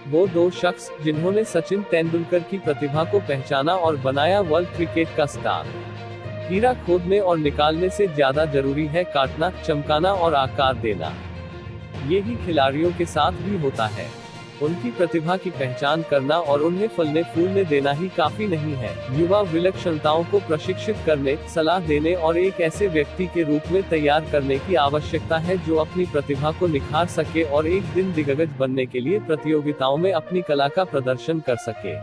वो दो शख्स जिन्होंने सचिन तेंदुलकर की प्रतिभा को पहचाना और बनाया वर्ल्ड क्रिकेट का स्टार। हीरा खोदने और निकालने से ज्यादा जरूरी है काटना, चमकाना और आकार देना। यही खिलाड़ियों के साथ भी होता है। उनकी प्रतिभा की पहचान करना और उन्हें फलने फूलने देना ही काफी नहीं है। युवा विलक्षणताओं को प्रशिक्षित करने, सलाह देने और एक ऐसे व्यक्ति के रूप में तैयार करने की आवश्यकता है जो अपनी प्रतिभा को निखार सके और एक दिन दिग्गज बनने के लिए प्रतियोगिताओं में अपनी कला का प्रदर्शन कर सके।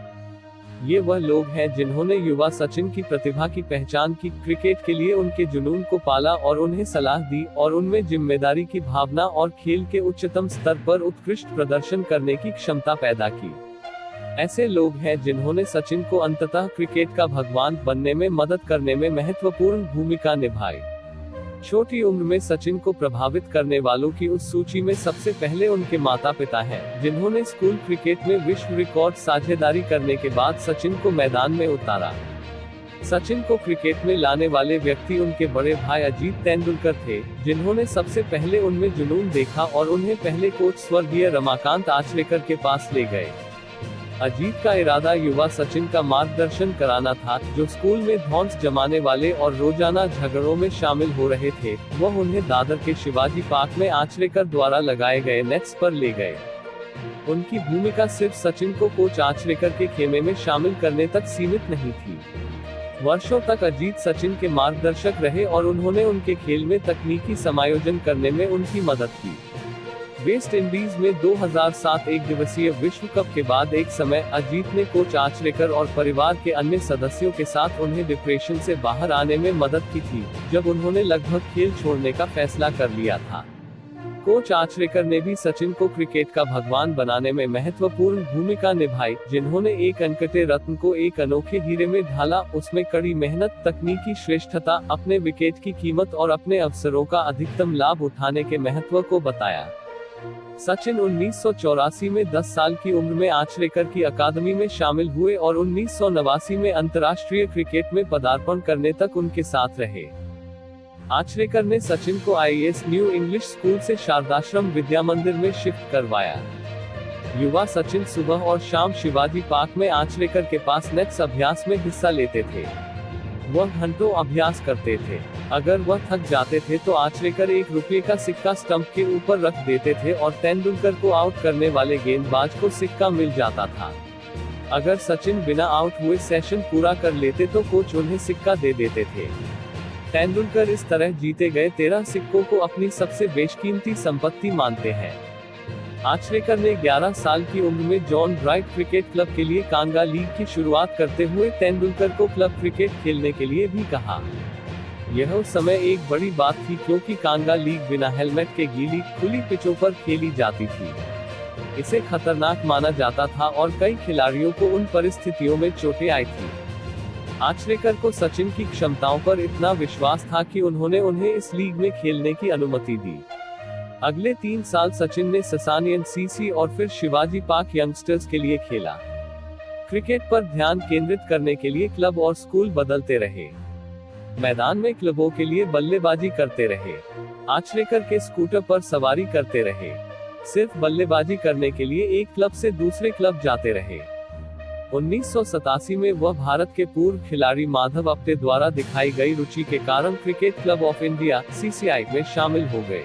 ये वह लोग हैं जिन्होंने युवा सचिन की प्रतिभा की पहचान की, क्रिकेट के लिए उनके जुनून को पाला और उन्हें सलाह दी और उनमें जिम्मेदारी की भावना और खेल के उच्चतम स्तर पर उत्कृष्ट प्रदर्शन करने की क्षमता पैदा की। ऐसे लोग हैं जिन्होंने सचिन को अंततः क्रिकेट का भगवान बनने में मदद करने में महत्वपूर्ण भूमिका निभाई। छोटी उम्र में सचिन को प्रभावित करने वालों की उस सूची में सबसे पहले उनके माता पिता हैं, जिन्होंने स्कूल क्रिकेट में विश्व रिकॉर्ड साझेदारी करने के बाद सचिन को मैदान में उतारा। सचिन को क्रिकेट में लाने वाले व्यक्ति उनके बड़े भाई अजीत तेंदुलकर थे, जिन्होंने सबसे पहले उनमें जुनून देखा और उन्हें पहले कोच स्वर्गीय रमाकांत आचरेकर के पास ले गए। अजीत का इरादा युवा सचिन का मार्गदर्शन कराना था, जो स्कूल में धौंस जमाने वाले और रोजाना झगड़ों में शामिल हो रहे थे। वह उन्हें दादर के शिवाजी पार्क में आचरेकर द्वारा लगाए गए नेट्स पर ले गए। उनकी भूमिका सिर्फ सचिन को कोच आचरेकर के खेमे में शामिल करने तक सीमित नहीं थी। वर्षों तक अजीत सचिन के मार्गदर्शक रहे और उन्होंने उनके खेल में तकनीकी समायोजन करने में उनकी मदद की। वेस्ट इंडीज में 2007 एक दिवसीय विश्व कप के बाद एक समय अजीत ने कोच आचरेकर और परिवार के अन्य सदस्यों के साथ उन्हें डिप्रेशन से बाहर आने में मदद की थी, जब उन्होंने लगभग खेल छोड़ने का फैसला कर लिया था। कोच आचरेकर ने भी सचिन को क्रिकेट का भगवान बनाने में महत्वपूर्ण भूमिका निभाई, जिन्होंने एक अनकटे रत्न को एक अनोखे हीरे में ढाला, उसमें कड़ी मेहनत, तकनीकी श्रेष्ठता, अपने विकेट की कीमत और अपने अवसरों का अधिकतम लाभ उठाने के महत्व को बताया। सचिन 1984 में 10 साल की उम्र में आचरेकर की अकादमी में शामिल हुए और 1989 में अंतर्राष्ट्रीय क्रिकेट में पदार्पण करने तक उनके साथ रहे। आचरेकर ने सचिन को IAS न्यू इंग्लिश स्कूल से शारदाश्रम विद्या मंदिर में शिफ्ट करवाया। युवा सचिन सुबह और शाम शिवाजी पार्क में आचरेकर के पास नेट्स अभ्यास में हिस्सा लेते थे। वह घंटों अभ्यास करते थे। अगर वह थक जाते थे तो आचरेकर ₹1 का सिक्का स्टंप के ऊपर रख देते थे और तेंदुलकर को आउट करने वाले गेंदबाज को सिक्का मिल जाता था। अगर सचिन बिना आउट हुए सेशन पूरा कर लेते तो कोच उन्हें सिक्का दे देते थे। तेंदुलकर इस तरह जीते गए 13 सिक्कों को अपनी सबसे बेशकीमती संपत्ति मानते हैं। आचरेकर ने 11 साल की उम्र में जॉन ब्राइट क्रिकेट क्लब के लिए कांगा लीग की शुरुआत करते हुए तेंदुलकर को क्लब क्रिकेट खेलने के लिए भी कहा। यह उस समय एक बड़ी बात थी, क्योंकि कांगा लीग बिना हेलमेट के गीली, खुली पिचों पर खेली जाती थी। इसे खतरनाक माना जाता था और कई खिलाड़ियों को उन परिस्थितियों में चोटें आई थी। आचरेकर को सचिन की क्षमताओं पर इतना विश्वास था कि उन्होंने उन्हें इस लीग में खेलने की अनुमति दी। अगले 3 साल सचिन ने ससानियन CC और फिर शिवाजी पार्क यंगस्टर्स के लिए खेला। क्रिकेट पर ध्यान केंद्रित करने के लिए क्लब और स्कूल बदलते रहे। मैदान में क्लबों के लिए बल्लेबाजी करते रहे। आचरेकर के स्कूटर पर सवारी करते रहे। सिर्फ बल्लेबाजी करने के लिए एक क्लब से दूसरे क्लब जाते रहे। 1987 में वह भारत के पूर्व खिलाड़ी माधव अप्टे द्वारा दिखाई गई रुचि के कारण cricket club of India CCI में शामिल हो गए,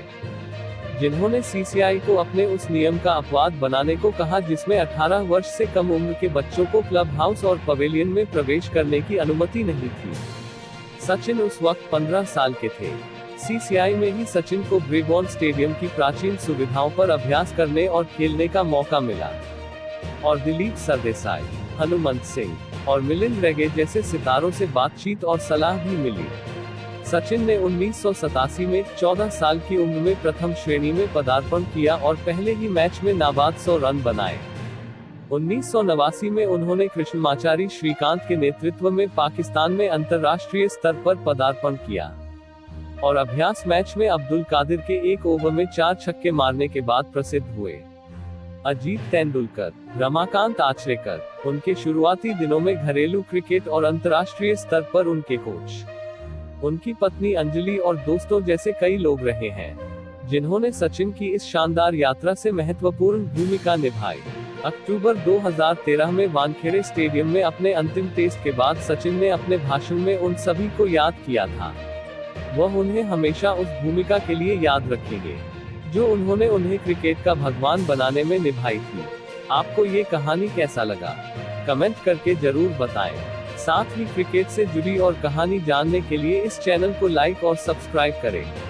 जिन्होंने CCI को अपने उस नियम का अपवाद बनाने को कहा जिसमें 18 वर्ष से कम उम्र के बच्चों को क्लब हाउस और पवेलियन में प्रवेश करने की अनुमति नहीं थी। सचिन उस वक्त 15 साल के थे। CCI में ही सचिन को ब्रेबॉर्न स्टेडियम की प्राचीन सुविधाओं पर अभ्यास करने और खेलने का मौका मिला, और दिलीप सरदेसाई, हनुमंत सिंह और मिलिंद रेगे जैसे सितारों से बातचीत और सलाह भी मिली। सचिन ने 1987 में 14 साल की उम्र में प्रथम श्रेणी में पदार्पण किया और पहले ही मैच में नाबाद 100 रन बनाए। 1989 में उन्होंने कृष्णमाचारी श्रीकांत के नेतृत्व में पाकिस्तान में अंतर्राष्ट्रीय स्तर पर पदार्पण किया और अभ्यास मैच में अब्दुल कादिर के एक ओवर में 4 छक्के मारने के बाद प्रसिद्ध हुए। अजीत तेंदुलकर, रमाकांत आचरेकर, उनके शुरुआती दिनों में घरेलू क्रिकेट और अंतर्राष्ट्रीय स्तर पर उनके कोच, उनकी पत्नी अंजलि और दोस्तों जैसे कई लोग रहे हैं, जिन्होंने सचिन की इस शानदार यात्रा से महत्वपूर्ण भूमिका निभाई। अक्टूबर 2013 में वानखेड़े स्टेडियम में अपने अंतिम टेस्ट के बाद सचिन ने अपने भाषण में उन सभी को याद किया था। वह उन्हें हमेशा उस भूमिका के लिए याद रखेंगे जो उन्होंने उन्हें क्रिकेट का भगवान बनाने में निभाई थी। आपको ये कहानी कैसा लगा? कमेंट करके जरूर बताएं। साथ ही क्रिकेट से जुड़ी और कहानी जानने के लिए इस चैनल को लाइक और सब्सक्राइब करें।